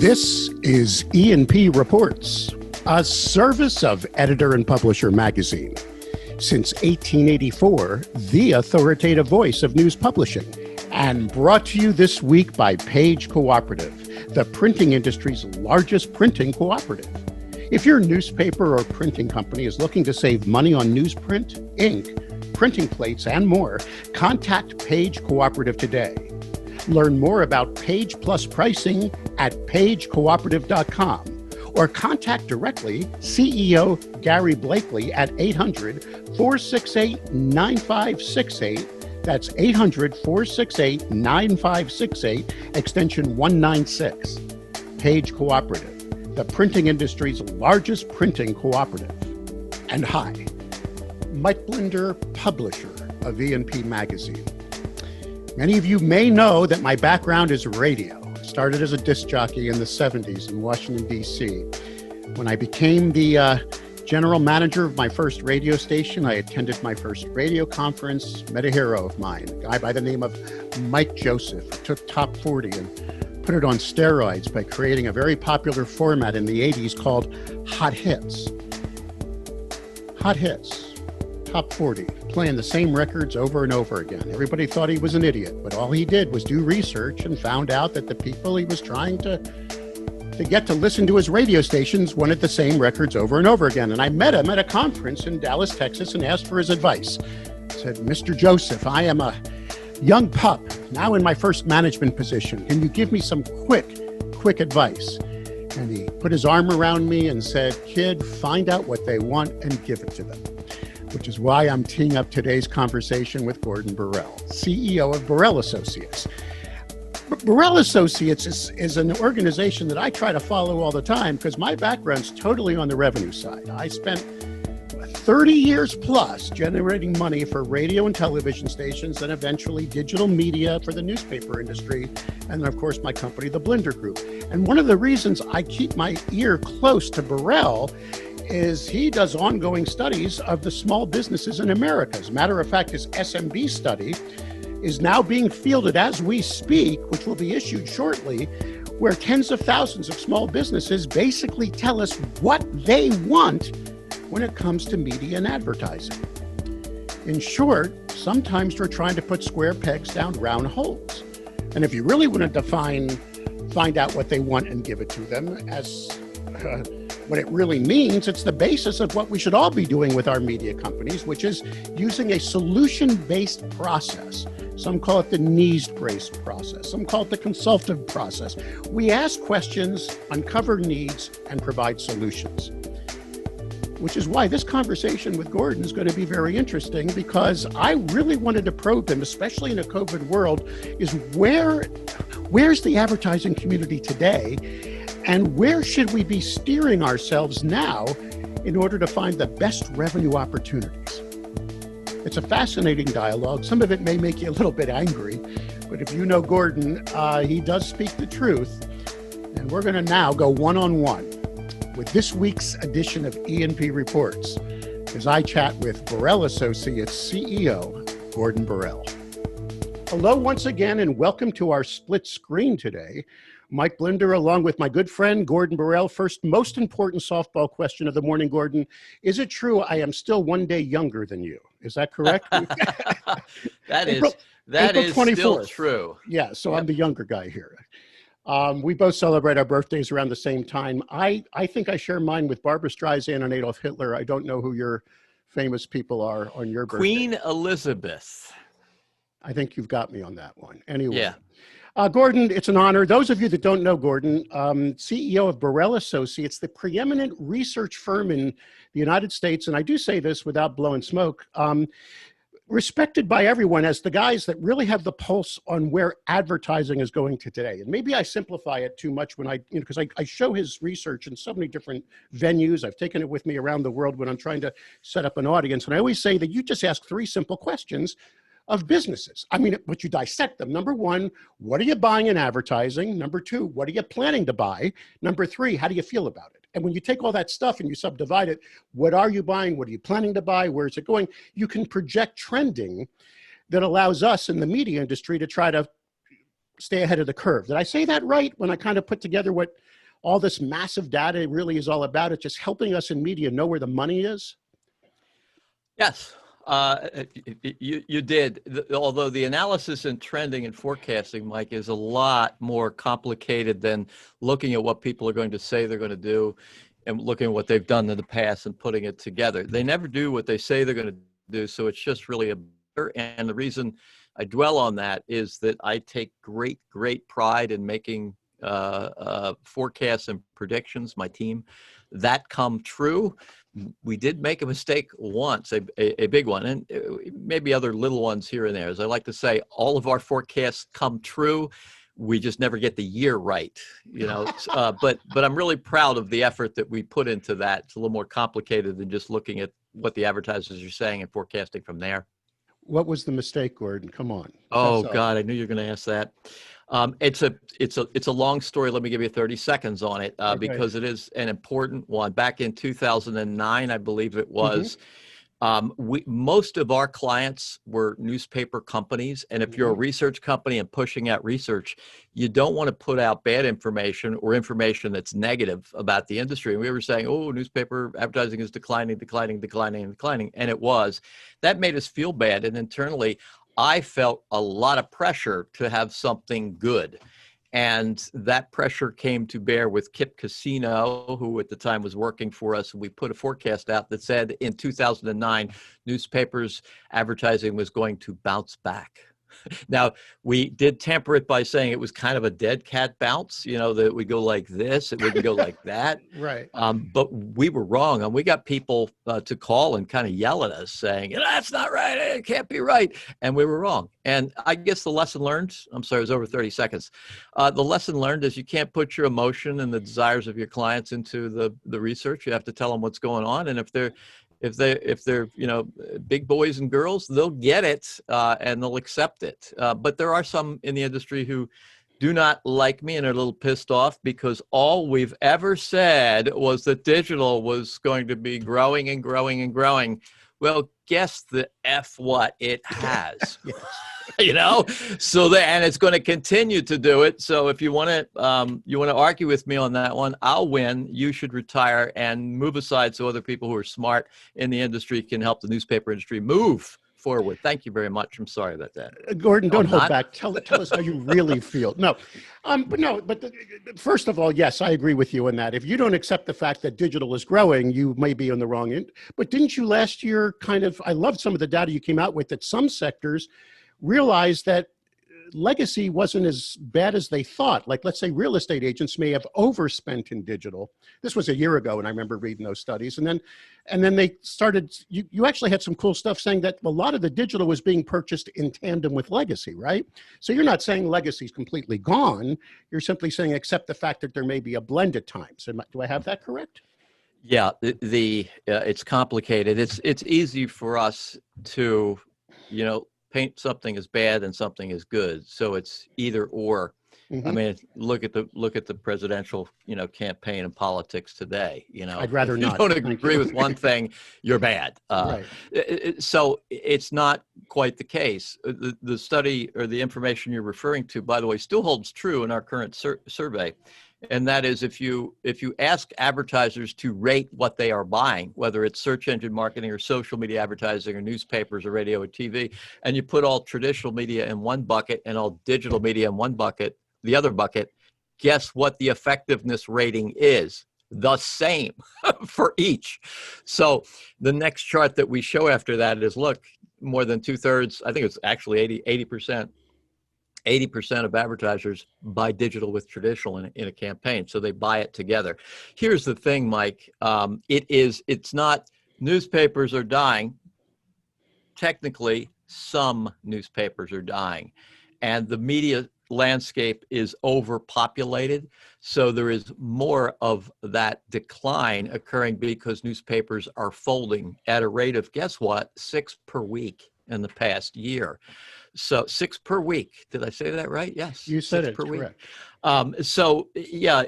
This is E&P Reports, a service of Editor and Publisher magazine. Since 1884, the authoritative voice of news publishing, and brought to you this week by Page Cooperative, the printing industry's largest printing cooperative. If your newspaper or printing company is looking to save money on newsprint, ink, printing plates, and more, contact Page Cooperative today. Learn more about Page Plus pricing at pagecooperative.com or contact directly CEO Gary Blakely at 800-468-9568. That's 800-468-9568, extension 196. Page Cooperative, the printing industry's largest printing cooperative. And hi, Mike Blinder, publisher of E&P Magazine. Many of you may know that my background is radio. I started as a disc jockey in the 70s in Washington, D.C. When I became the general manager of my first radio station, I attended my first radio conference, met a hero of mine, a guy by the name of Mike Joseph, who took Top 40 and put it on steroids by creating a very popular format in the 80s called Hot Hits. Hot Hits. Top 40, playing the same records over and over again. Everybody thought he was an idiot, but all he did was do research and found out that the people he was trying to get to listen to his radio stations wanted the same records over and over again. And I met him at a conference in Dallas, Texas, and asked for his advice. I said, Mr. Joseph, I am a young pup, now in my first management position. Can you give me some quick advice? And he put his arm around me and said, kid, find out what they want and give it to them. Which is why I'm teeing up today's conversation with Gordon Borrell, CEO of Borrell Associates. Borrell Associates is an organization that I try to follow all the time because my background's totally on the revenue side. I spent 30 years plus generating money for radio and television stations and eventually digital media for the newspaper industry. And then, of course, my company, the Blinder Group. And one of the reasons I keep my ear close to Borrell is he does ongoing studies of the small businesses in America. As a matter of fact, his SMB study is now being fielded as we speak, which will be issued shortly, where tens of thousands of small businesses basically tell us what they want when it comes to media and advertising. In short, sometimes we're trying to put square pegs down round holes. And if you really want to find out what they want and give it to them, as what it really means, it's the basis of what we should all be doing with our media companies, which is using a solution-based process. Some call it the needs-based process. Some call it the consultative process. We ask questions, uncover needs, and provide solutions. Which is why this conversation with Gordon is going to be very interesting, because I really wanted to probe him, especially in a COVID world, is where's the advertising community today? And where should we be steering ourselves now in order to find the best revenue opportunities? It's a fascinating dialogue. Some of it may make you a little bit angry, but if you know Gordon, he does speak the truth. And we're going to now go one-on-one with this week's edition of E&P Reports as I chat with Borrell Associates CEO, Gordon Borrell. Hello once again, and welcome to our split screen today. Mike Blinder, along with my good friend, Gordon Borrell. First, most important softball question of the morning, Gordon. Is it true I am still one day younger than you? Is that correct? That April is 24th. Still true. Yeah, so Yep. I'm the younger guy here. We both celebrate our birthdays around the same time. I think I share mine with Barbra Streisand and Adolf Hitler. I don't know who your famous people are on your birthday. Queen Elizabeth. I think you've got me on that one. Anyway. Yeah. Gordon, it's an honor. Those of you that don't know Gordon, CEO of Borrell Associates, the preeminent research firm in the United States, and I do say this without blowing smoke, respected by everyone as the guys that really have the pulse on where advertising is going to today. And maybe I simplify it too much when because I show his research in so many different venues. I've taken it with me around the world when I'm trying to set up an audience. And I always say that you just ask three simple questions of businesses. I mean, but you dissect them. Number one, what are you buying in advertising? Number two, what are you planning to buy? Number three, how do you feel about it? And when you take all that stuff and you subdivide it, what are you buying? What are you planning to buy? Where is it going? You can project trending that allows us in the media industry to try to stay ahead of the curve. Did I say that right when I kind of put together what all this massive data really is all about? It's just helping us in media know where the money is? Yes, you did. Although the analysis and trending and forecasting, Mike, is a lot more complicated than looking at what people are going to say they're going to do and looking at what they've done in the past and putting it together. They never do what they say they're going to do, so it's just really a blur. And the reason I dwell on that is that I take great pride in making forecasts and predictions, my team, that come true. We did make a mistake once, a big one, and maybe other little ones here and there. As I like to say, all of our forecasts come true. We just never get the year right, you know. But I'm really proud of the effort that we put into that. It's a little more complicated than just looking at what the advertisers are saying and forecasting from there. What was the mistake, Gordon? Come on. Oh God, I knew you were going to ask that. It's a long story. Let me give you 30 seconds on it because it is an important one. Back in 2009, I believe it was, most of our clients were newspaper companies. And if you're a research company and pushing out research, you don't want to put out bad information or information that's negative about the industry. And we were saying, oh, newspaper advertising is declining. And it was. That made us feel bad. And internally, I felt a lot of pressure to have something good. And that pressure came to bear with Kip Casino, who at the time was working for us. We put a forecast out that said in 2009, newspapers advertising was going to bounce back. Now, we did temper it by saying it was kind of a dead cat bounce, you know, that it would go like this, it wouldn't go like that. Right. But we were wrong. And we got people to call and kind of yell at us saying, that's not right, it can't be right. And we were wrong. And I guess the lesson learned, I'm sorry, it was over 30 seconds. The lesson learned is you can't put your emotion and the desires of your clients into the research. You have to tell them what's going on. And if they're you know, big boys and girls, they'll get it and they'll accept it. But there are some in the industry who do not like me and are a little pissed off because all we've ever said was that digital was going to be growing and growing and growing. Well, guess the F what it has. You know, so and it's going to continue to do it. So if you want to argue with me on that one, I'll win. You should retire and move aside so other people who are smart in the industry can help the newspaper industry move forward. Thank you very much. I'm sorry about that. Gordon, don't hold back. Tell us how you really feel. But first of all, yes, I agree with you on that. If you don't accept the fact that digital is growing, you may be on the wrong end. But didn't you last year I loved some of the data you came out with that some sectors realized that legacy wasn't as bad as they thought. Like, let's say real estate agents may have overspent in digital. This was a year ago, and I remember reading those studies. And then they started, you actually had some cool stuff saying that a lot of the digital was being purchased in tandem with legacy, right? So you're not saying legacy is completely gone. You're simply saying accept the fact that there may be a blend at times. Do I have that correct? Yeah, it's complicated. It's easy for us to, you know, paint something as bad and something as good. So it's either or. I mean, look at the presidential, you know, campaign and politics today. You know, I'd rather not. If you don't agree with one thing, you're bad. Right. So it's not quite the case. The study or the information you're referring to, by the way, still holds true in our current survey. And that is if you ask advertisers to rate what they are buying, whether it's search engine marketing or social media advertising or newspapers or radio or TV, and you put all traditional media in one bucket and all digital media in one bucket, the other bucket, guess what the effectiveness rating is? The same for each. So the next chart that we show after that is, look, more than 2/3, I think it's actually 80%. 80% of advertisers buy digital with traditional in a campaign. So they buy it together. Here's the thing, Mike. It's not newspapers are dying. Technically, some newspapers are dying. And the media landscape is overpopulated. So there is more of that decline occurring because newspapers are folding at a rate of, guess what, 6 per week in the past year. So 6 per week. Did I say that right? Yes. You said 6 per week. Correct. So yeah,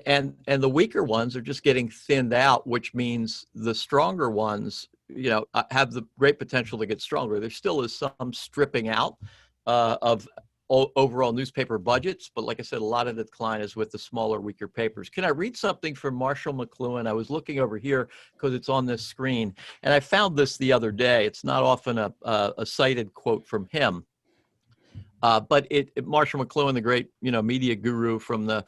and the weaker ones are just getting thinned out, which means the stronger ones, you know, have the great potential to get stronger. There still is some stripping out of overall newspaper budgets, but like I said, a lot of the decline is with the smaller, weaker papers. Can I read something from Marshall McLuhan? I was looking over here because it's on this screen, and I found this the other day. It's not often a cited quote from him, but Marshall McLuhan, the great media guru from the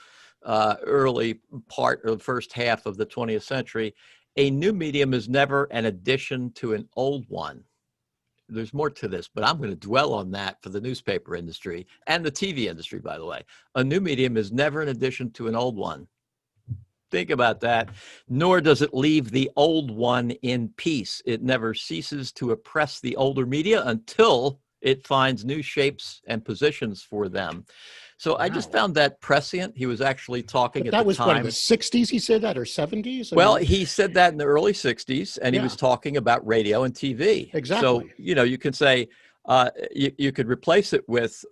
early part of the first half of the 20th century, a new medium is never an addition to an old one. There's more to this, but I'm going to dwell on that for the newspaper industry and the TV industry, by the way. A new medium is never an addition to an old one. Think about that. Nor does it leave the old one in peace. It never ceases to oppress the older media until it finds new shapes and positions for them. So I just found that prescient. He was actually talking at the time. That was what, in the 60s he said that, or 70s? Well, he said that in the early 60s, and he was talking about radio and TV. Exactly. So, you can say, you could replace it with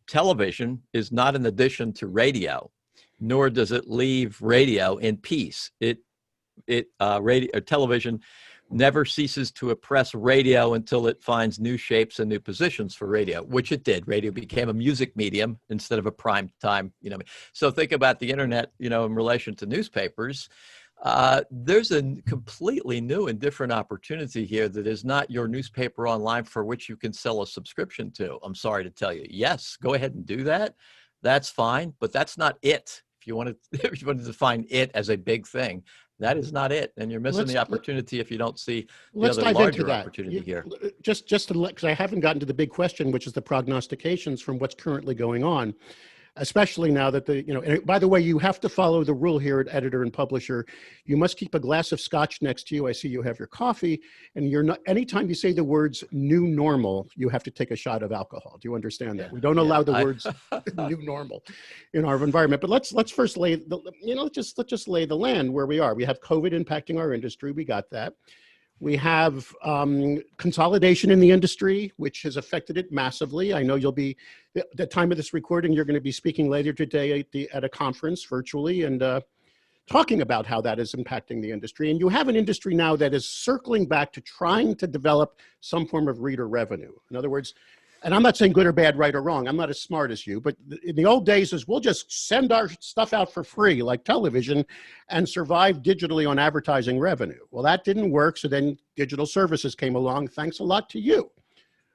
television is not an addition to radio, nor does it leave radio in peace. Television never ceases to oppress radio until it finds new shapes and new positions for radio, which it did. Radio became a music medium instead of a prime time, So think about the internet, in relation to newspapers. There's a completely new and different opportunity here that is not your newspaper online for which you can sell a subscription to. I'm sorry to tell you. Yes, go ahead and do that. That's fine, but that's not it. If you want to define it as a big thing, that is not it, and you're missing the opportunity if you don't see the other larger opportunity here. Just to because I haven't gotten to the big question, which is the prognostications from what's currently going on, especially now that and by the way, you have to follow the rule here at editor and publisher. You must keep a glass of scotch next to you. I see you have your coffee, and you're not. Anytime you say the words "new normal," you have to take a shot of alcohol. Do you understand that? We don't allow the words "new normal" in our environment. But let's first lay let's just lay the land where we are. We have COVID impacting our industry. We got that. We have consolidation in the industry, which has affected it massively. I know you'll be, at the time of this recording, you're going to be speaking later today at a conference virtually and talking about how that is impacting the industry. And you have an industry now that is circling back to trying to develop some form of reader revenue. In other words, and I'm not saying good or bad, right or wrong. I'm not as smart as you, but in the old days is we'll just send our stuff out for free like television and survive digitally on advertising revenue. Well, that didn't work. So then digital services came along. Thanks a lot to you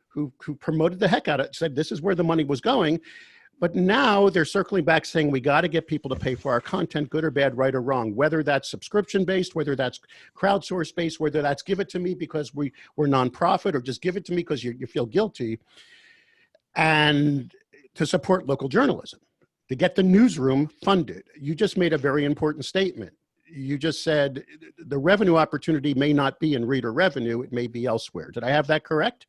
who promoted the heck out of it, said this is where the money was going. But now they're circling back saying we got to get people to pay for our content, good or bad, right or wrong, whether that's subscription-based, whether that's crowdsource-based, whether that's give it to me because we're nonprofit or just give it to me because you feel guilty. And to support local journalism, to get the newsroom funded. You just made a very important statement. You just said the revenue opportunity may not be in reader revenue, it may be elsewhere. Did I have that correct?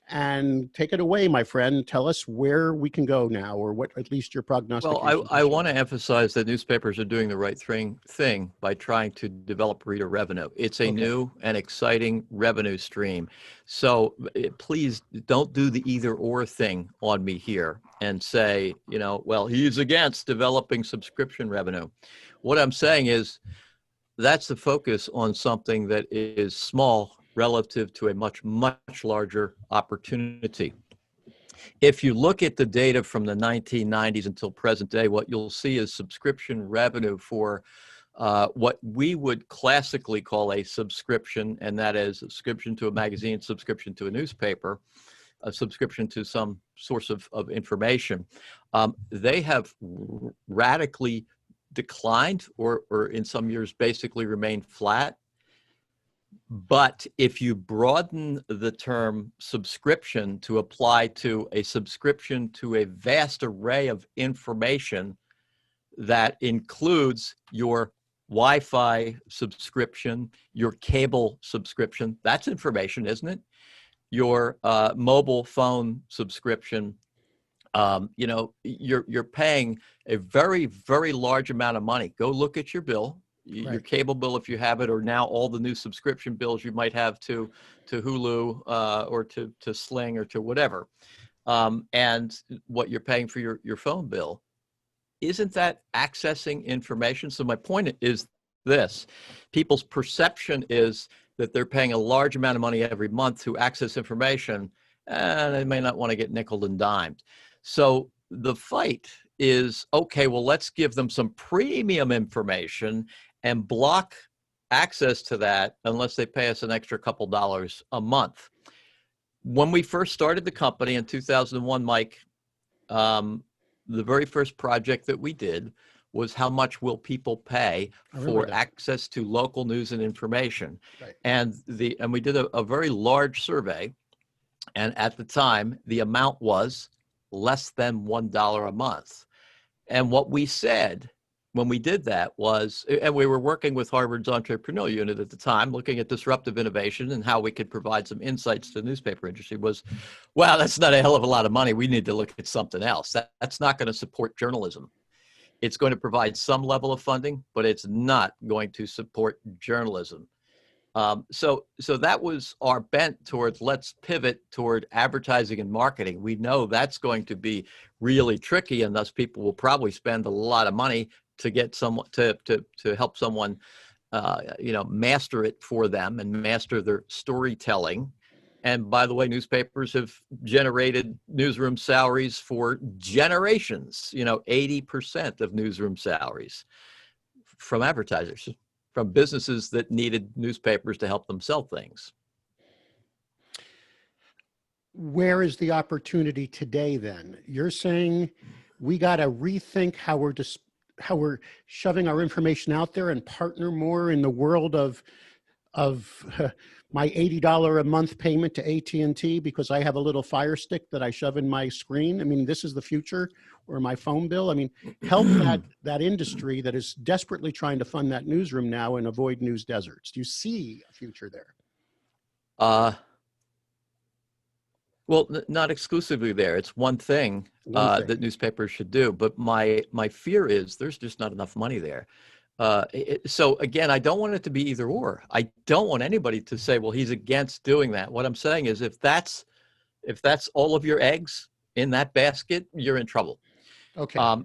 And take it away, my friend. Tell us where we can go now, or what at least your prognostication. Well, I want to emphasize that newspapers are doing the right thing by trying to develop reader revenue. It's a new and exciting revenue stream. So please don't do the either or thing on me here and say, well, he's against developing subscription revenue. What I'm saying is that's the focus on something that is small relative to a much, much larger opportunity. If you look at the data from the 1990s until present day, what you'll see is subscription revenue for what we would classically call a subscription, and that is a subscription to a magazine, subscription to a newspaper, a subscription to some source of information. They have radically declined or in some years basically remained flat. But if you broaden the term subscription to apply to a subscription to a vast array of information that includes your Wi-Fi subscription, your cable subscription, that's information, isn't it? Your mobile phone subscription, you're paying a very, very large amount of money. Go look at your bill. Your cable bill, if you have it, or now all the new subscription bills you might have to Hulu or to Sling or to whatever, and what you're paying for your phone bill. Isn't that accessing information? So my point is this: people's perception is that they're paying a large amount of money every month to access information, and they may not want to get nickeled and dimed. So the fight is, okay, well, let's give them some premium information and block access to that unless they pay us an extra couple dollars a month. When we first started the company in 2001, Mike, the very first project that we did was how much will people pay for access to local news and information. Right. And we did a very large survey. And at the time, the amount was less than $1 a month. And what we said when we did that was, and we were working with Harvard's entrepreneurial unit at the time, looking at disruptive innovation and how we could provide some insights to the newspaper industry, was, wow, that's not a hell of a lot of money. We need to look at something else. That's not going to support journalism. It's going to provide some level of funding, but it's not going to support journalism. So that was our bent towards, let's pivot toward advertising and marketing. We know that's going to be really tricky, and thus people will probably spend a lot of money to get someone to help someone, master it for them and master their storytelling. And by the way, newspapers have generated newsroom salaries for generations, 80% of newsroom salaries from advertisers, from businesses that needed newspapers to help them sell things. Where is the opportunity today then? You're saying we got to rethink how we're shoving our information out there and partner more in the world of my $80 a month payment to AT&T because I have a little Fire Stick that I shove in my screen. I mean, this is the future, or my phone bill. I mean, help that industry that is desperately trying to fund that newsroom now and avoid news deserts. Do you see a future there? Well, not exclusively there. It's one thing that newspapers should do, but my fear is there's just not enough money there. So again, I don't want it to be either or. I don't want anybody to say, well, he's against doing that. What I'm saying is if that's all of your eggs in that basket, you're in trouble. Okay.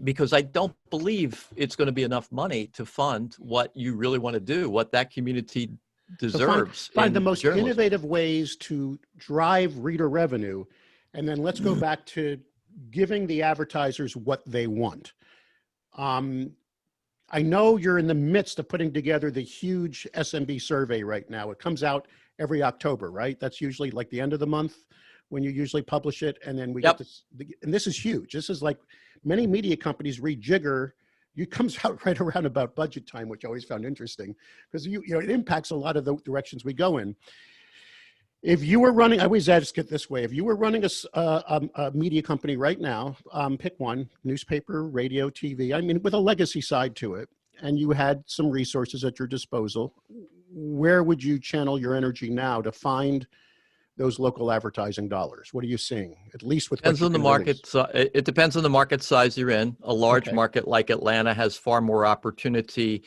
Because I don't believe it's going to be enough money to fund what you really want to do, what that community deserves. So find the most innovative ways to drive reader revenue. And then let's go back to giving the advertisers what they want. I know you're in the midst of putting together the huge SMB survey right now. It comes out every October, right? That's usually like the end of the month when you usually publish it. And then we get this, and this is huge. This is like many media companies rejigger. It comes out right around about budget time, which I always found interesting because it impacts a lot of the directions we go in. If you were running, I always ask it this way: if you were running a media company right now, pick one, newspaper, radio, TV, I mean, with a legacy side to it, and you had some resources at your disposal, where would you channel your energy now to find those local advertising dollars? What are you seeing? At least with depends on the market. It depends on the market size you're in. A large market like Atlanta has far more opportunity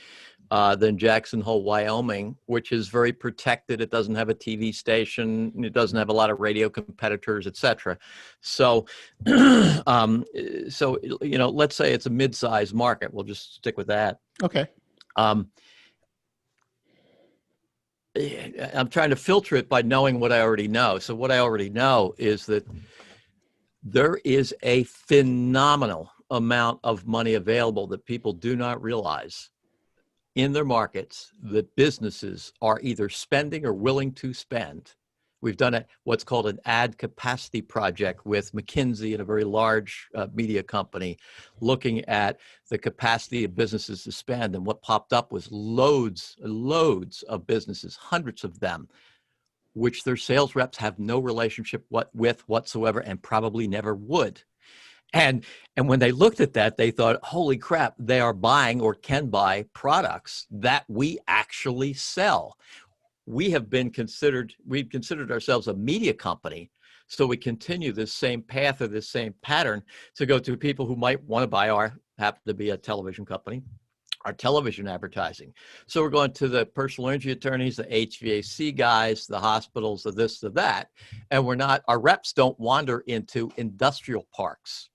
than Jackson Hole, Wyoming, which is very protected. It doesn't have a TV station. It doesn't have a lot of radio competitors, et cetera. So, let's say it's a mid-sized market. We'll just stick with that. Okay. I'm trying to filter it by knowing what I already know. So what I already know is that there is a phenomenal amount of money available that people do not realize in their markets that businesses are either spending or willing to spend. We've done what's called an ad capacity project with McKinsey and a very large media company looking at the capacity of businesses to spend. And what popped up was loads of businesses, hundreds of them, which their sales reps have no relationship with whatsoever and probably never would. And when they looked at that, they thought, holy crap, they are buying or can buy products that we actually sell. We've considered ourselves a media company. So we continue this same path or this same pattern to go to people who might want to happen to be a television company, our television advertising. So we're going to the personal injury attorneys, the HVAC guys, the hospitals, the this, the that. And our reps don't wander into industrial parks.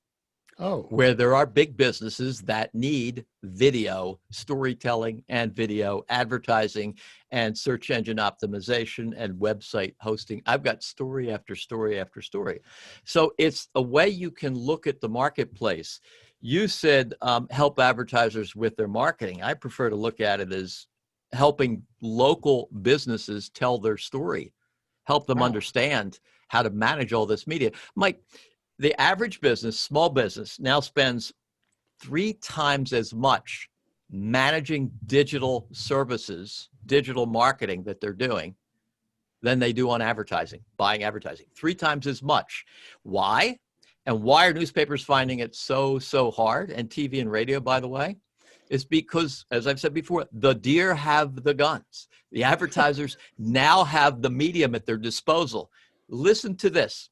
Oh, where there are big businesses that need video storytelling and video advertising and search engine optimization and website hosting. I've got story after story after story. So it's a way you can look at the marketplace. You said help advertisers with their marketing. I prefer to look at it as helping local businesses tell their story, help them wow. understand how to manage all this media. Mike, the average business, small business, now spends 3 times as much managing digital services, digital marketing that they're doing than they do on advertising, buying advertising. 3 times as much. Why? And why are newspapers finding it so hard? And TV and radio, by the way, is because, as I've said before, the deer have the guns. The advertisers now have the medium at their disposal. Listen to this.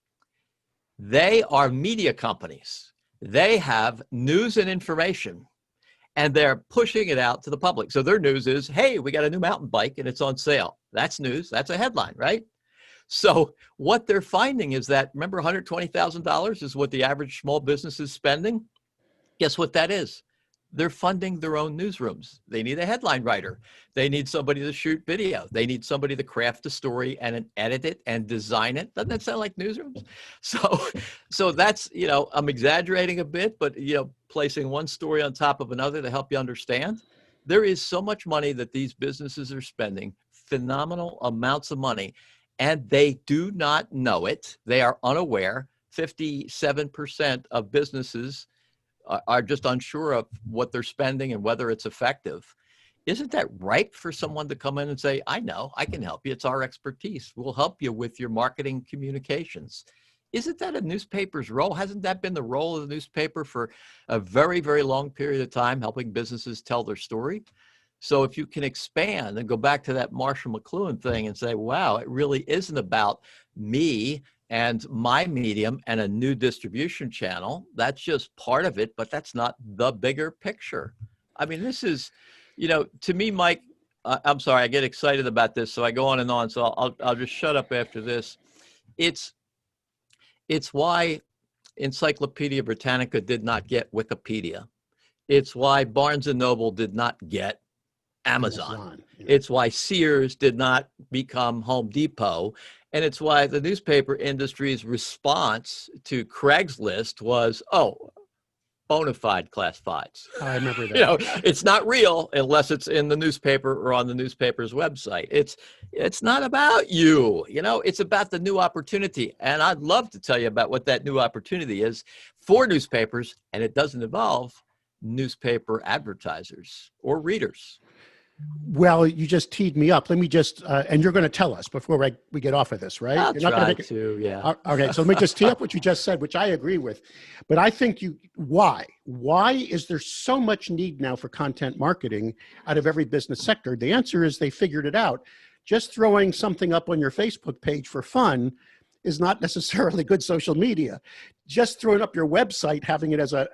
They are media companies. They have news and information, and they're pushing it out to the public. So their news is, hey, we got a new mountain bike and it's on sale. That's news. That's a headline, right? So what they're finding is that, remember, $120,000 is what the average small business is spending? Guess what that is? They're funding their own newsrooms. They need a headline writer. They need somebody to shoot video. They need somebody to craft a story and edit it and design it. Doesn't that sound like newsrooms? So that's, I'm exaggerating a bit, but, placing one story on top of another to help you understand. There is so much money that these businesses are spending, phenomenal amounts of money, and they do not know it. They are unaware. 57% of businesses are just unsure of what they're spending and whether it's effective. Isn't that ripe for someone to come in and say, I know, I can help you. It's our expertise. We'll help you with your marketing communications. Isn't that a newspaper's role? Hasn't that been the role of the newspaper for a very, very long period of time, helping businesses tell their story? So if you can expand and go back to that Marshall McLuhan thing and say, wow, it really isn't about me and my medium and a new distribution channel. That's just part of it, but that's not the bigger picture. I mean, this is, to me, Mike, I'm sorry, I get excited about this, so I go on and on. So I'll just shut up after this. It's why Encyclopedia Britannica did not get Wikipedia. It's why Barnes and Noble did not get Amazon. Yeah. It's why Sears did not become Home Depot. And it's why the newspaper industry's response to Craigslist was, bona fide classifieds. I remember that. It's not real unless it's in the newspaper or on the newspaper's website. It's not about you, it's about the new opportunity. And I'd love to tell you about what that new opportunity is for newspapers, and it doesn't involve newspaper advertisers or readers. Well, you just teed me up. Let me just, and you're going to tell us before we get off of this, right? I'll You're not try going to, yeah. Okay, so let me just tee up what you just said, which I agree with. But I think why? Why is there so much need now for content marketing out of every business sector? The answer is they figured it out. Just throwing something up on your Facebook page for fun is not necessarily good social media. Just throwing up your website, having it as a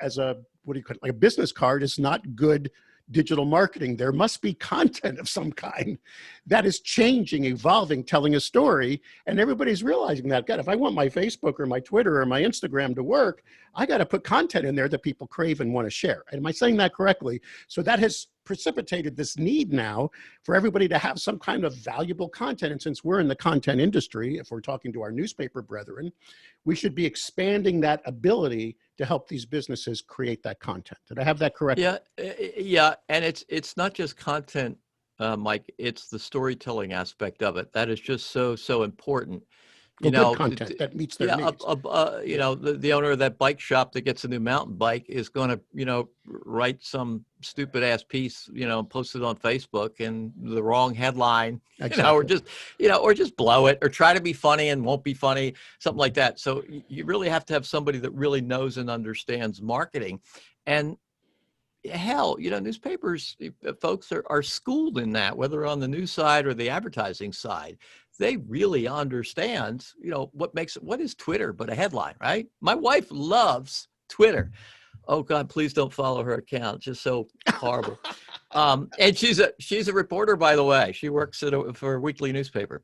what do you call it, like a business card, is not good digital marketing. There must be content of some kind that is changing, evolving, telling a story, and everybody's realizing that. God, if I want my Facebook or my Twitter or my Instagram to work, I got to put content in there that people crave and want to share. Am I saying that correctly? So that has precipitated this need now for everybody to have some kind of valuable content. And since we're in the content industry, if we're talking to our newspaper brethren, we should be expanding that ability to help these businesses create that content. Did I have that correct? Yeah. And it's not just content, Mike, it's the storytelling aspect of it. That is just so important. Good content that meets their needs. The owner of that bike shop that gets a new mountain bike is going to, write some stupid ass piece, post it on Facebook and the wrong headline, Exactly. or just blow it or try to be funny and won't be funny, something like that. So you really have to have somebody that really knows and understands marketing. And hell, newspapers, folks are schooled in that, whether on the news side or the advertising side. They really understand, what is Twitter but a headline, right? My wife loves Twitter. Oh God, please don't follow her account. It's just so horrible. And she's a reporter, by the way. She works for a weekly newspaper.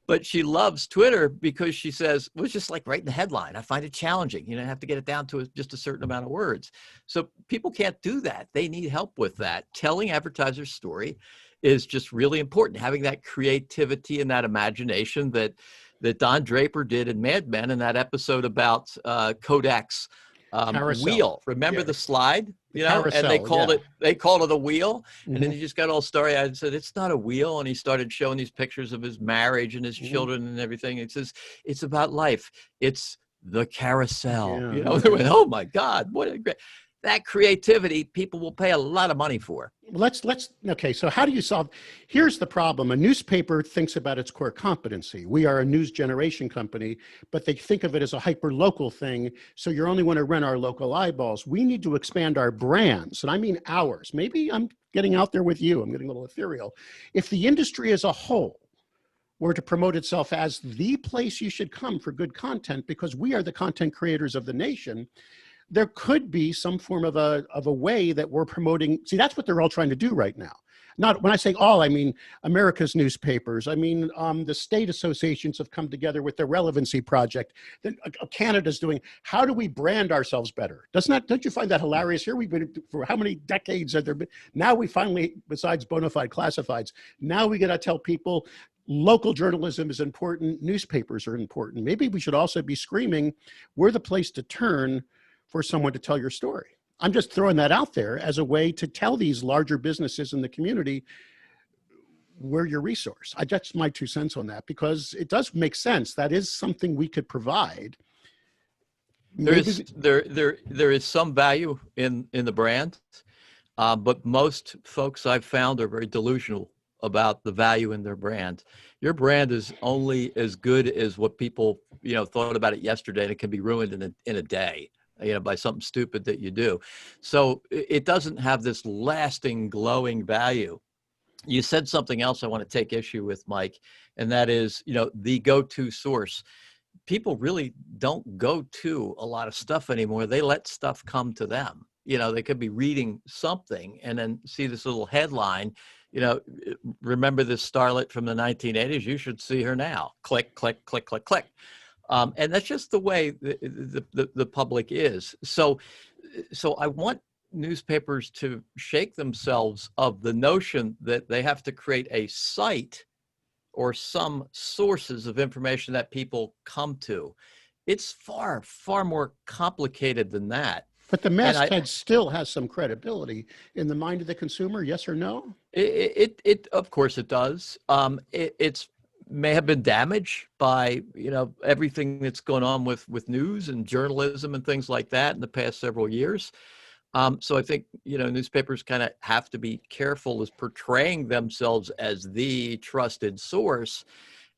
But she loves Twitter because she says, well, it's just like writing the headline. I find it challenging. You know, I have to get it down to just a certain amount of words. So people can't do that. They need help with that. Telling advertisers' story is just really important. Having that creativity and that imagination that Don Draper did in Mad Men in that episode about Kodak's Carousel. wheel. Remember Yeah, the slide? the You know, and they carousel, called yeah. it a wheel. And then he just got all starry-eyed and said, it's not a wheel. And he started showing these pictures of his marriage and his children and everything. He says, it's about life. It's the carousel. Yeah, You know, they went, oh my God, what a great, that creativity people will pay a lot of money for. Okay, so how do you solve? Here's the problem. A newspaper thinks about its core competency. We are a news generation company, but they think of it as a hyper-local thing, so you only want to run our local eyeballs. We need to expand our brands, and I mean ours. Maybe I'm getting out there with you. I'm getting a little ethereal. If the industry as a whole were to promote itself as the place you should come for good content, because we are the content creators of the nation, there could be some form of a way that we're promoting. See, that's what they're all trying to do right now. Not when I say all, I mean America's newspapers. I mean the state associations have come together with their relevancy project. Then Canada's doing. How do we brand ourselves better? Don't you find that hilarious? Here we've been for how many decades have there been? Now we finally, besides bona fide classifieds, now we got to tell people local journalism is important. Newspapers are important. Maybe we should also be screaming, we're the place to turn for someone to tell your story. I'm just throwing that out there as a way to tell these larger businesses in the community, we're your resource. That's my 2 cents on that, because it does make sense. That is something we could provide. There is some value in the brand, but most folks I've found are very delusional about the value in their brand. Your brand is only as good as what people, you know, thought about it yesterday, and it can be ruined in a day, you know, by something stupid that you do. So it doesn't have this lasting, glowing value. You said something else I want to take issue with, Mike, and that is, you know, the go-to source. People really don't go to a lot of stuff anymore. They let stuff come to them. You know, they could be reading something and then see this little headline, you know, remember this starlet from the 1980s? You should see her now. Click, click, click, click, click. And that's just the way the public is. So I want newspapers to shake themselves of the notion that they have to create a site or some sources of information that people come to. It's far, far more complicated than that. But the masthead still has some credibility in the mind of the consumer, yes or no? It of course it does. It's may have been damaged by, you know, everything that's going on with news and journalism and things like that in the past several years. So I think, you know, newspapers kind of have to be careful as portraying themselves as the trusted source,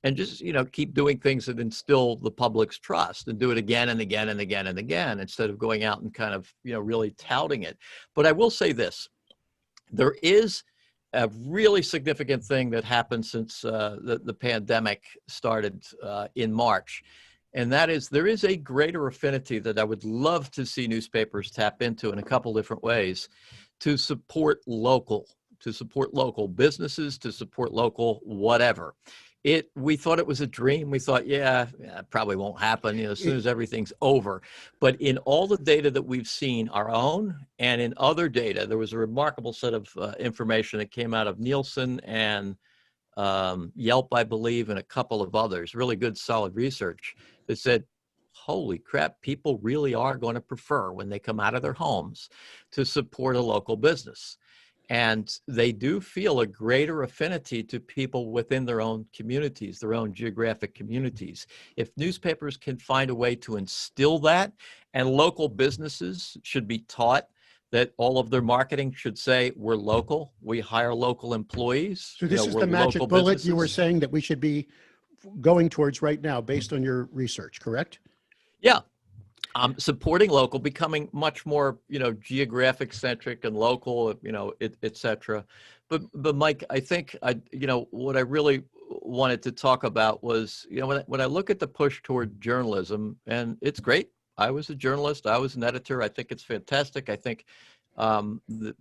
and just, you know, keep doing things that instill the public's trust, and do it again and again and again and again, instead of going out and kind of, you know, really touting it. But I will say this, there is a really significant thing that happened since the pandemic started in March. And that is, there is a greater affinity that I would love to see newspapers tap into in a couple different ways to support local businesses, to support local whatever. We thought it was a dream. We thought, yeah, it probably won't happen, you know, as soon as everything's over. But in all the data that we've seen, our own and in other data, there was a remarkable set of information that came out of Nielsen and Yelp, I believe, and a couple of others, really good, solid research that said, holy crap, people really are going to prefer, when they come out of their homes, to support a local business. And they do feel a greater affinity to people within their own communities, their own geographic communities. If newspapers can find a way to instill that, and local businesses should be taught that all of their marketing should say, we're local, we hire local employees. So this is the magic bullet you were saying that we should be going towards right now based on your research, correct? Yeah. Supporting local, becoming much more, you know, geographic centric and local, you know, et cetera. But Mike, I think you know, what I really wanted to talk about was, you know, when I look at the push toward journalism, and it's great. I was a journalist. I was an editor. I think it's fantastic. I think the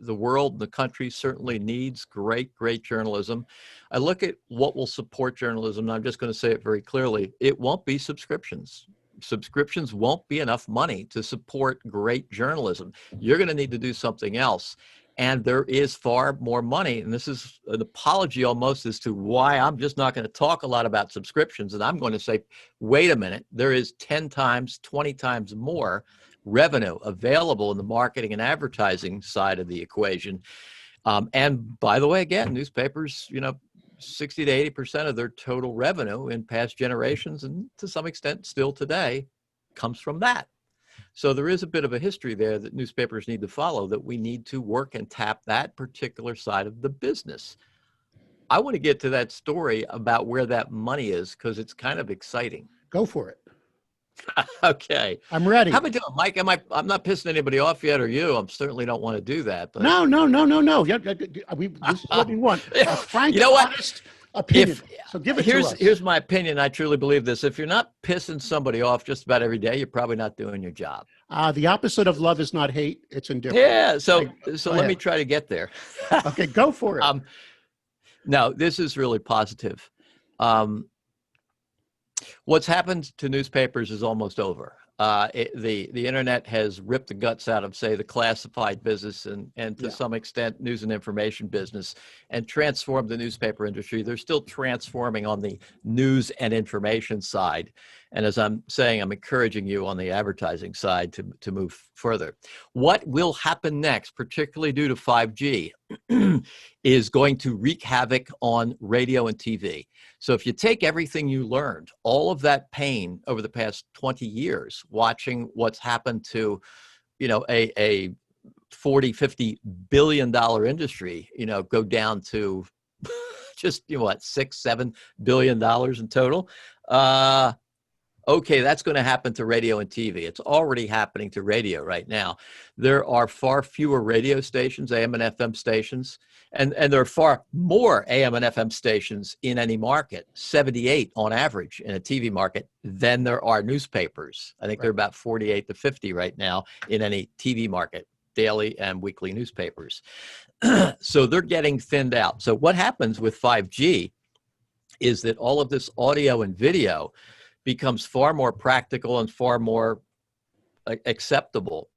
the world and the country certainly needs great, great journalism. I look at what will support journalism, and I'm just going to say it very clearly. It won't be subscriptions. Subscriptions won't be enough money to support great journalism. You're going to need to do something else. And there is far more money. And this is an apology almost as to why I'm just not going to talk a lot about subscriptions. And I'm going to say, wait a minute, there is 10 times, 20 times more revenue available in the marketing and advertising side of the equation. And by the way, again, newspapers, 60 to 80% of their total revenue in past generations, and to some extent still today, comes from that. So there is a bit of a history there that newspapers need to follow, that we need to work and tap that particular side of the business. I want to get to that story about where that money is, because it's kind of exciting. Go for it. Okay. I'm ready. How are we doing, Mike? I'm not pissing anybody off yet, or you. I certainly don't want to do that. But No. Yeah, this is what we want. A frank, honest opinion. So give it to us. Here's my opinion. I truly believe this. If you're not pissing somebody off just about every day, you're probably not doing your job. The opposite of love is not hate. It's indifference. Yeah. So let me try to get there. Okay, go for it. No, this is really positive. What's happened to newspapers is almost over. The internet has ripped the guts out of, say, the classified business and to some extent news and information business, and transformed the newspaper industry. They're still transforming on the news and information side. And as I'm saying, I'm encouraging you on the advertising side to move further. What will happen next, particularly due to 5G, is going to wreak havoc on radio and TV. So if you take everything you learned, all of that pain over the past 20 years, watching what's happened to, a 40, 50 billion dollar industry, go down to just, $6-7 billion in total. Okay, that's going to happen to radio and TV. It's already happening to radio right now. There are far fewer radio stations, AM and FM stations, and there are far more AM and FM stations in any market, 78 on average in a TV market, than there are newspapers. I think there are about 48 to 50 right now in any TV market, daily and weekly newspapers. So they're getting thinned out. So what happens with 5G is that all of this audio and video becomes far more practical and far more acceptable.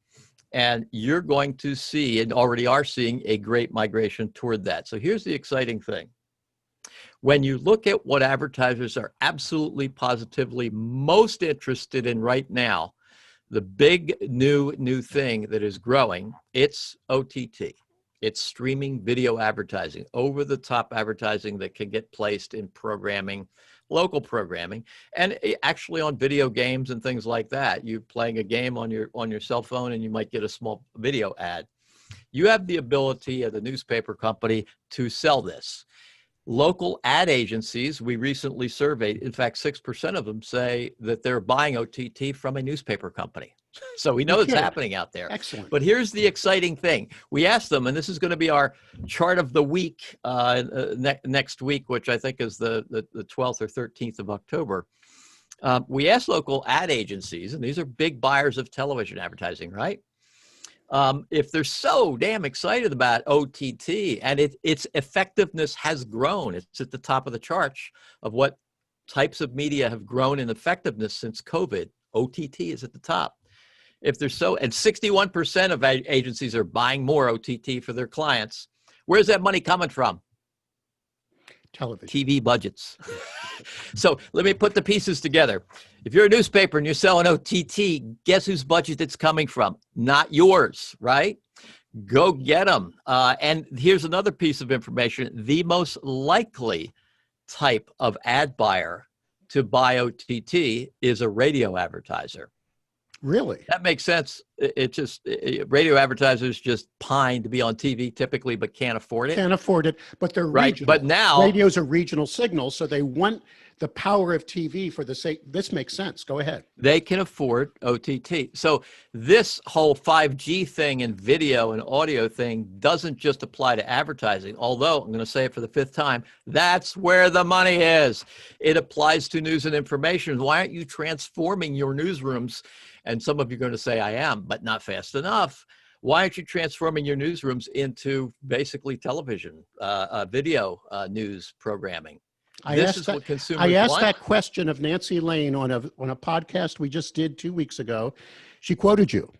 And you're going to see, and already are seeing, a great migration toward that. So here's the exciting thing. When you look at what advertisers are absolutely positively most interested in right now, the big new thing that is growing, it's OTT. It's streaming video advertising, over-the-top advertising that can get placed in programming, local programming, and actually on video games and things like that. You're playing a game on your cell phone and you might get a small video ad. You have the ability as a newspaper company to sell this. Local ad agencies, we recently surveyed, in fact, 6% of them say that they're buying OTT from a newspaper company. So we know it's happening out there. Excellent. But here's the exciting thing. We asked them, and this is going to be our chart of the week next week, which I think is the 12th or 13th of October. We asked local ad agencies, and these are big buyers of television advertising, right? If they're so damn excited about OTT and its effectiveness has grown, it's at the top of the charts of what types of media have grown in effectiveness since COVID. OTT is at the top. If they're so, and 61% of agencies are buying more OTT for their clients, where's that money coming from? Television. TV budgets. So let me put the pieces together. If you're a newspaper and you're selling OTT, guess whose budget it's coming from? Not yours, right? Go get them. And here's another piece of information. The most likely type of ad buyer to buy OTT is a radio advertiser. Really? That makes sense. Radio advertisers just pine to be on TV typically, but can't afford it. Can't afford it, but they're right. regional. But now radio's a regional signal, so they want the power of TV for the sake. This makes sense. Go ahead. They can afford OTT. So this whole 5G thing and video and audio thing doesn't just apply to advertising, although I'm going to say it for the 5th time, that's where the money is. It applies to news and information. Why aren't you transforming your newsrooms? And some of you are going to say, I am, but not fast enough. why aren't you transforming your newsrooms into basically television, video news programming? This is what consumers I asked want. that question of Nancy Lane on a podcast we just did 2 weeks ago. She quoted you.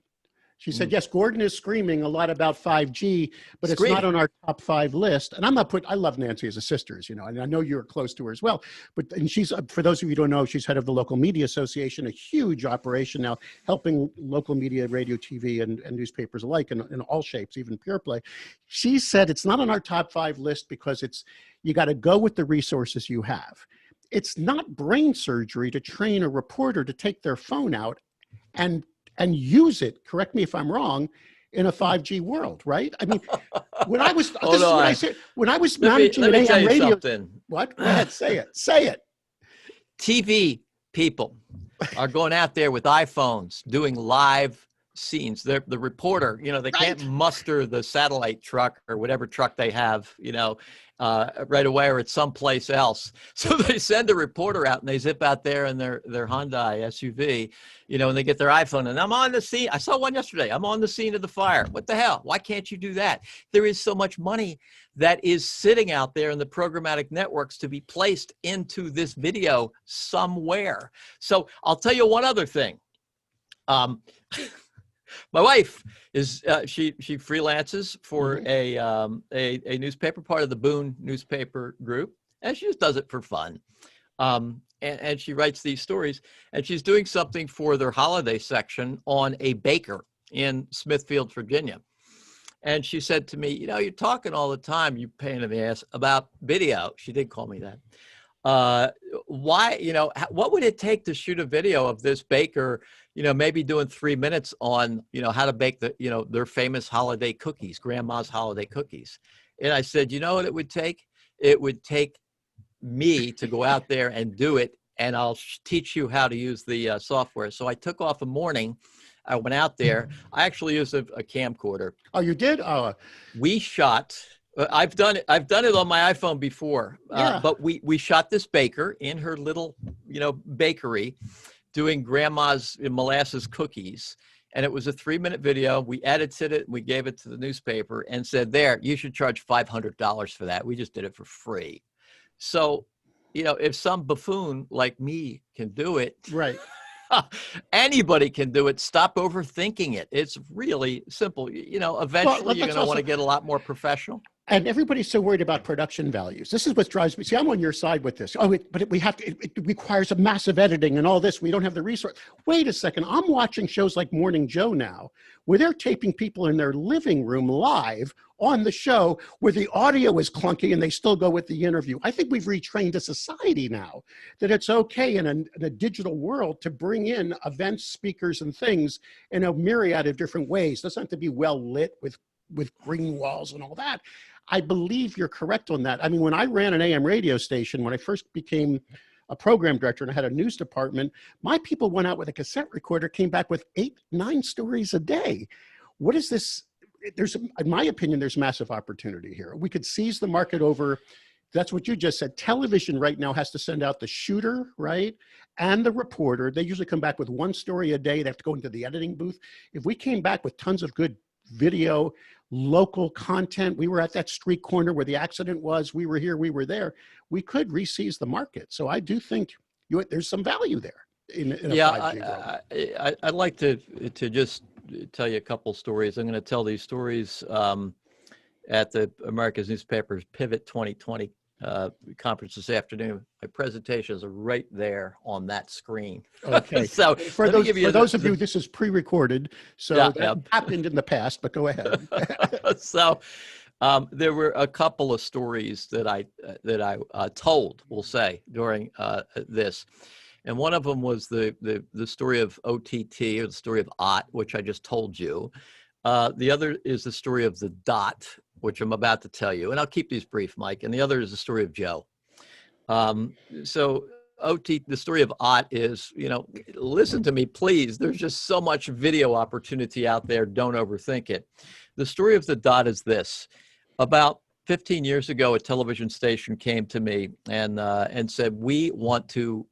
She said, yes, Gordon is screaming a lot about 5G, but it's not on our top 5 list. And I love Nancy as a sister, as you know, and I know you're close to her as well. And she's, for those of you who don't know, she's head of the Local Media Association, a huge operation now helping local media, radio, TV, and newspapers alike in all shapes, even pure play. She said it's not on our top 5 list because you got to go with the resources you have. It's not brain surgery to train a reporter to take their phone out and use it, correct me if I'm wrong, in a 5G world, right? I mean, when I was, when I was managing an AM radio, something. What? Go ahead, say it. TV people are going out there with iPhones doing live scenes. The reporter, they can't muster the satellite truck or whatever truck they have, right away or at someplace else. So they send a reporter out and they zip out there in their Hyundai SUV, and they get their iPhone and I'm on the scene. I saw one yesterday. I'm on the scene of the fire. What the hell? Why can't you do that? There is so much money that is sitting out there in the programmatic networks to be placed into this video somewhere. So I'll tell you one other thing. My wife is she freelances for a newspaper, part of the Boone newspaper group, and she just does it for fun. And she writes these stories, and she's doing something for their holiday section on a baker in Smithfield, Virginia. And she said to me, you're talking all the time, you pain in the ass, about video. She did call me that. Why, what would it take to shoot a video of this baker, maybe doing 3 minutes on, how to bake their famous holiday cookies, grandma's holiday cookies. And I said, you know what it would take? It would take me to go out there and do it. And I'll teach you how to use the software. So I took off a morning. I went out there. I actually used a camcorder. Oh, you did? We shot. I've done it on my iPhone before, but we shot this baker in her little, bakery doing grandma's molasses cookies. And it was a 3-minute video. We edited it. We gave it to the newspaper and said, there, you should charge $500 for that. We just did it for free. So, if some buffoon like me can do it, right. Anybody can do it. Stop overthinking it. It's really simple. Eventually you're going to want to get a lot more professional. And everybody's so worried about production values. This is what drives me. See, I'm on your side with this. It requires a massive editing and all this. We don't have the resource. Wait a second. I'm watching shows like Morning Joe now, where they're taping people in their living room live on the show where the audio is clunky and they still go with the interview. I think we've retrained a society now that it's okay in a digital world to bring in events, speakers, and things in a myriad of different ways. It doesn't have to be well lit with green walls and all that. I believe you're correct on that. I mean, when I ran an AM radio station, when I first became a program director and I had a news department, my people went out with a cassette recorder, came back with 8-9 stories a day. What is this? In my opinion, there's massive opportunity here. We could seize the market over. That's what you just said. Television right now has to send out the shooter, right? And the reporter. They usually come back with 1 story a day. They have to go into the editing booth. If we came back with tons of good video, local content, we were at that street corner where the accident was, we were here, we were there, we could re-seize the market. So I do think there's some value there in a 5G world. I'd like to just tell you a couple stories. I'm going to tell these stories at the America's Newspapers Pivot 2020 conference this afternoon. My presentations are right there on that screen. Okay. So for those of you, this is pre-recorded, so that happened in the past, but go ahead. So there were a couple of stories that I told, we'll say, during this. And one of them was the story of OTT, or the story of OTT, which I just told you. The other is the story of the DOT, which I'm about to tell you. And I'll keep these brief, Mike. And the other is the story of Joe. So the story of OTT is, listen to me, please. There's just so much video opportunity out there. Don't overthink it. The story of the DOT is this. About 15 years ago, a television station came to me and said, we want to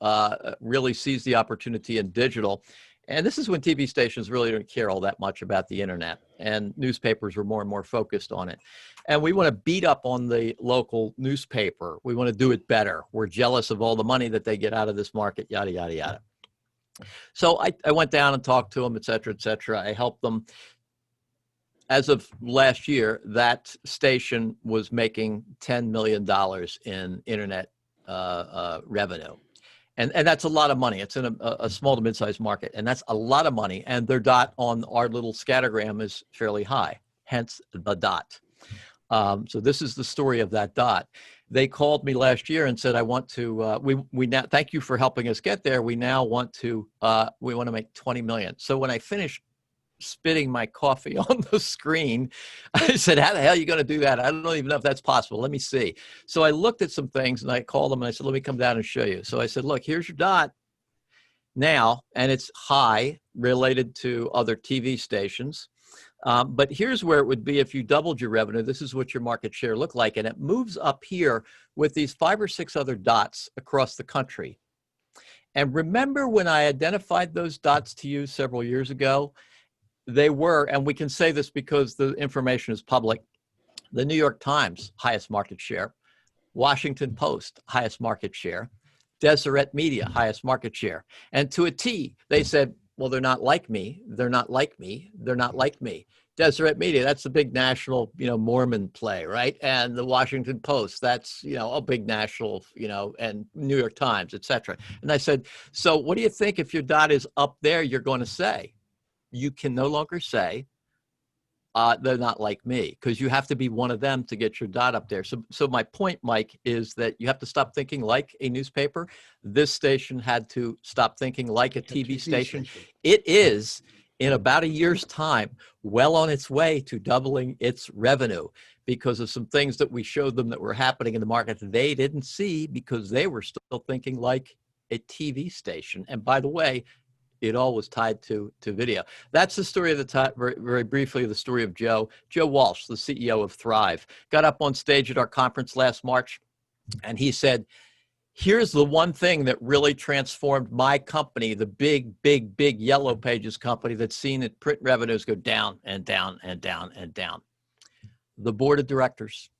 really seize the opportunity in digital. And this is when TV stations really don't care all that much about the internet. and newspapers were more and more focused on it. And we want to beat up on the local newspaper. We want to do it better. We're jealous of all the money that they get out of this market, yada, yada, yada. So I went down and talked to them, et cetera, et cetera. I helped them. As of last year, that station was making $10 million in internet revenue. And that's a lot of money. It's in a small to mid-sized market, and that's a lot of money. And their dot on our little scattergram is fairly high, hence the dot. So this is the story of that dot. They called me last year and said, "I want to. We now thank you for helping us get there. We now want to. We want to make 20 million." So when I finished spitting my coffee on the screen, I said, "How the hell are you going to do that? I don't even know if that's possible. Let me see." So I looked at some things and I called them and I said, "Let me come down and show you." So I said, "Look, here's your dot now, and it's high related to other TV stations. But here's where it would be if you doubled your revenue. This is what your market share looked like." And it moves up here with these 5 or 6 other dots across the country. And remember when I identified those dots to you several years ago? They were, and we can say this because the information is public, the New York Times, highest market share, Washington Post, highest market share, Deseret Media, highest market share. And to a T, they said, well, they're not like me. They're not like me. They're not like me. Deseret Media, that's the big national, Mormon play, right? And the Washington Post, that's, a big national, and New York Times, et cetera. And I said, so what do you think if your dot is up there, you're going to say? You can no longer say they're not like me, because you have to be one of them to get your dot up there. So my point, Mike, is that you have to stop thinking like a newspaper. This station had to stop thinking like a TV station. It is, in about a year's time, well on its way to doubling its revenue because of some things that we showed them that were happening in the market that they didn't see because they were still thinking like a TV station. And by the way, it all was tied to video. That's the story of the time, very, very briefly, the story of Joe Walsh, the CEO of Thrive, got up on stage at our conference last March, and he said, here's the one thing that really transformed my company, the big Yellow Pages company that's seen its print revenues go down and down and down and down. The board of directors.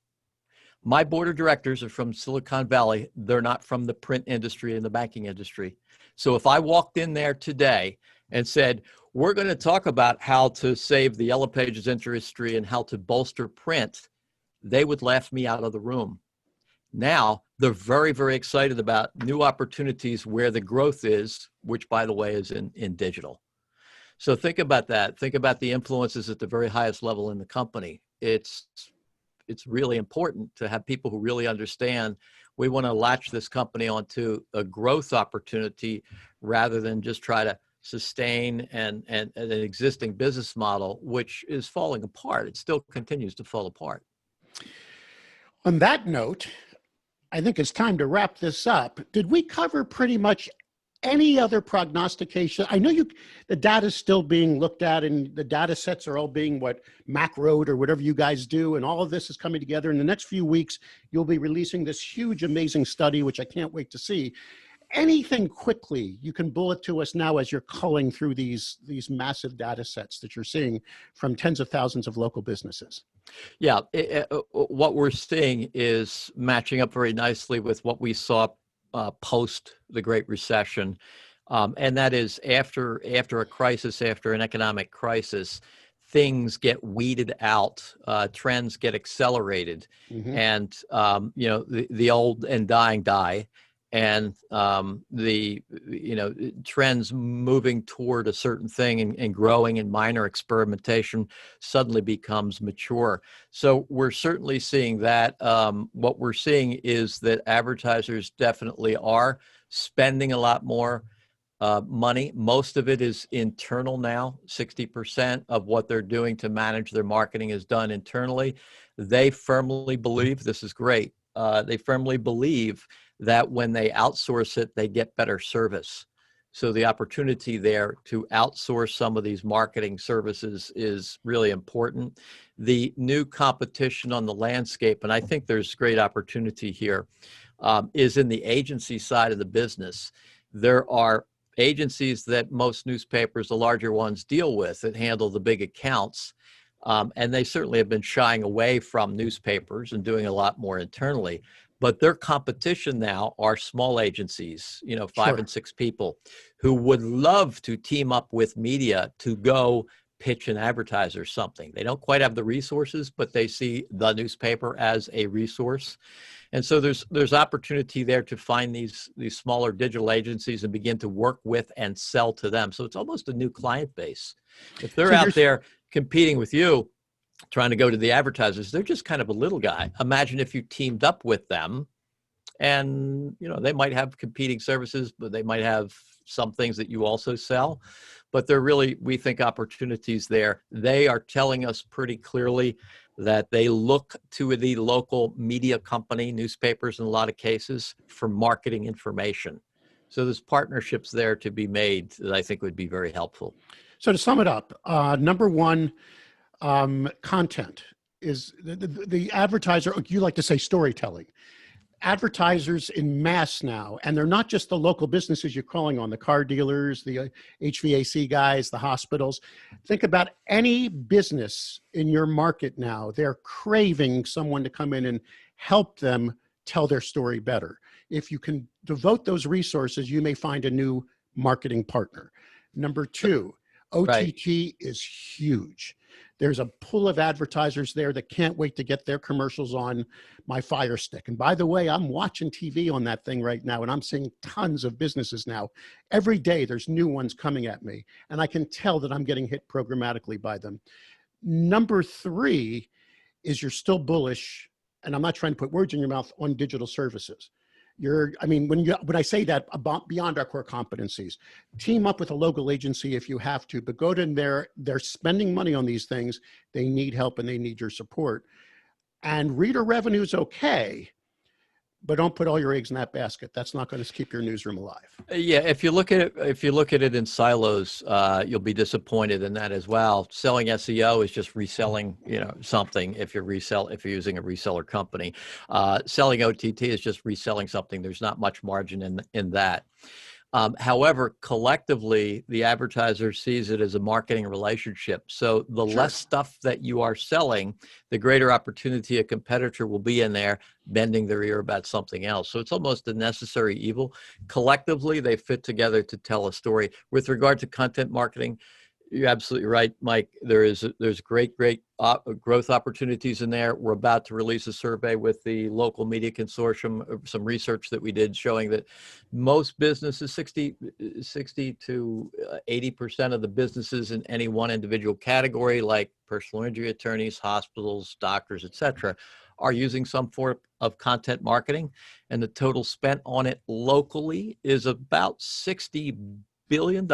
My board of directors are from Silicon Valley. They're not from the print industry and the banking industry. So if I walked in there today and said, we're going to talk about how to save the Yellow Pages industry and how to bolster print, they would laugh me out of the room. Now, they're very, very excited about new opportunities where the growth is, which, by the way, is in digital. So think about that. Think about the influences at the very highest level in the company. It's really important to have people who really understand we want to latch this company onto a growth opportunity rather than just try to sustain an existing business model, which is falling apart. It still continues to fall apart. On that note, I think it's time to wrap this up. Did we cover pretty much any other prognostication? I know the data is still being looked at and the data sets are all being macroed or whatever you guys do. And all of this is coming together. In the next few weeks, you'll be releasing this huge, amazing study, which I can't wait to see. Anything quickly you can bullet to us now as you're culling through these massive data sets that you're seeing from tens of thousands of local businesses? Yeah, what we're seeing is matching up very nicely with what we saw post the Great Recession. And that is after a crisis, after an economic crisis, things get weeded out, trends get accelerated, and the old and dying die, and the trends moving toward a certain thing and growing and minor experimentation suddenly becomes mature. So we're certainly seeing that. What we're seeing is that advertisers definitely are spending a lot more money. Most of it is internal now. 60% of what they're doing to manage their marketing is done internally. They firmly believe, this is great, they firmly believe that when they outsource it, they get better service. So the opportunity there to outsource some of these marketing services is really important. The new competition on the landscape, and I think there's great opportunity here, is in the agency side of the business. There are agencies that most newspapers, the larger ones, deal with that handle the big accounts. And they certainly have been shying away from newspapers and doing a lot more internally. But their competition now are small agencies, 5 and 6 people, who would love to team up with media to go pitch an advertiser something. They don't quite have the resources, but they see the newspaper as a resource. And so there's opportunity there to find these smaller digital agencies and begin to work with and sell to them. So it's almost a new client base. If they're out there competing with you, trying to go to the advertisers, they're just kind of a little guy. Imagine if you teamed up with them, and they might have competing services, but they might have some things that you also sell. But they're really, we think, opportunities there. They are telling us pretty clearly that they look to the local media company, newspapers in a lot of cases, for marketing information. So there's partnerships there to be made that I think would be very helpful. So to sum it up, number one, content is the advertiser. You like to say storytelling. Advertisers in mass now, and they're not just the local businesses you're calling on, the car dealers, the HVAC guys, the hospitals. Think about any business in your market now. They're craving someone to come in and help them tell their story better. If you can devote those resources, you may find a new marketing partner. Number two, OTT is huge. There's a pool of advertisers there that can't wait to get their commercials on my Fire Stick. And by the way, I'm watching TV on that thing right now, and I'm seeing tons of businesses now. Every day, there's new ones coming at me, and I can tell that I'm getting hit programmatically by them. Number three is you're still bullish, and I'm not trying to put words in your mouth, on digital services. When I say that, beyond our core competencies, team up with a local agency if you have to, but go to them. They're spending money on these things. They need help and they need your support. And reader revenue is okay, but don't put all your eggs in that basket. That's not going to keep your newsroom alive. Yeah, if you look at it in silos, you'll be disappointed in that as well. Selling SEO is just reselling, something. If you're using a reseller company, selling OTT is just reselling something. There's not much margin in that. However, collectively, the advertiser sees it as a marketing relationship. So the less stuff that you are selling, the greater opportunity a competitor will be in there bending their ear about something else. So it's almost a necessary evil. Collectively, they fit together to tell a story. With regard to content marketing, you're absolutely right, Mike. There's great growth opportunities in there. We're about to release a survey with the local media consortium, some research that we did showing that most businesses, 60 to 80% of the businesses in any one individual category, like personal injury attorneys, hospitals, doctors, etc., are using some form of content marketing, and the total spent on it locally is about $60 billion,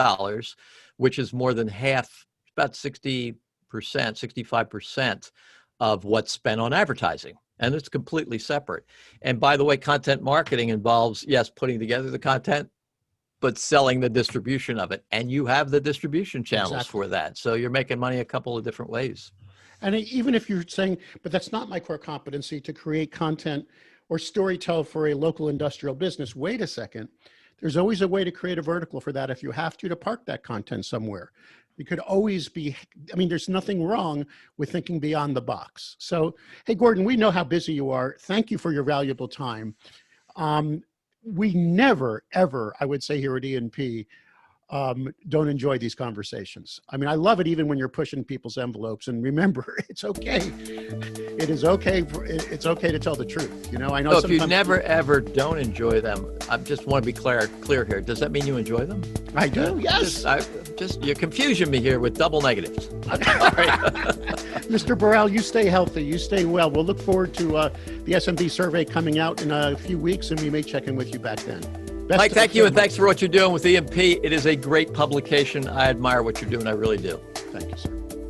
which is more than half, about 60%, 65% of what's spent on advertising. And it's completely separate. And by the way, content marketing involves, yes, putting together the content, but selling the distribution of it. And you have the distribution channels for that. So you're making money a couple of different ways. And even if you're saying, but that's not my core competency to create content or storytell for a local industrial business, wait a second. There's always a way to create a vertical for that if you have to park that content somewhere. You could always be, there's nothing wrong with thinking beyond the box. So, hey, Gordon, we know how busy you are. Thank you for your valuable time. We never, ever, I would say here at E&P, don't enjoy these conversations. I love it even when you're pushing people's envelopes. And remember, it's okay. It is okay. It's okay to tell the truth. I know. So if you never ever don't enjoy them, I just want to be clear here. Does that mean you enjoy them? I do. Yes. You're confusing me here with double negatives. All right. Mr. Borrell, you stay healthy. You stay well. We'll look forward to the SMB survey coming out in a few weeks, and we may check in with you back then. Mike, thank you, and thanks for what you're doing with E&P. It is a great publication. I admire what you're doing. I really do. Thank you, sir.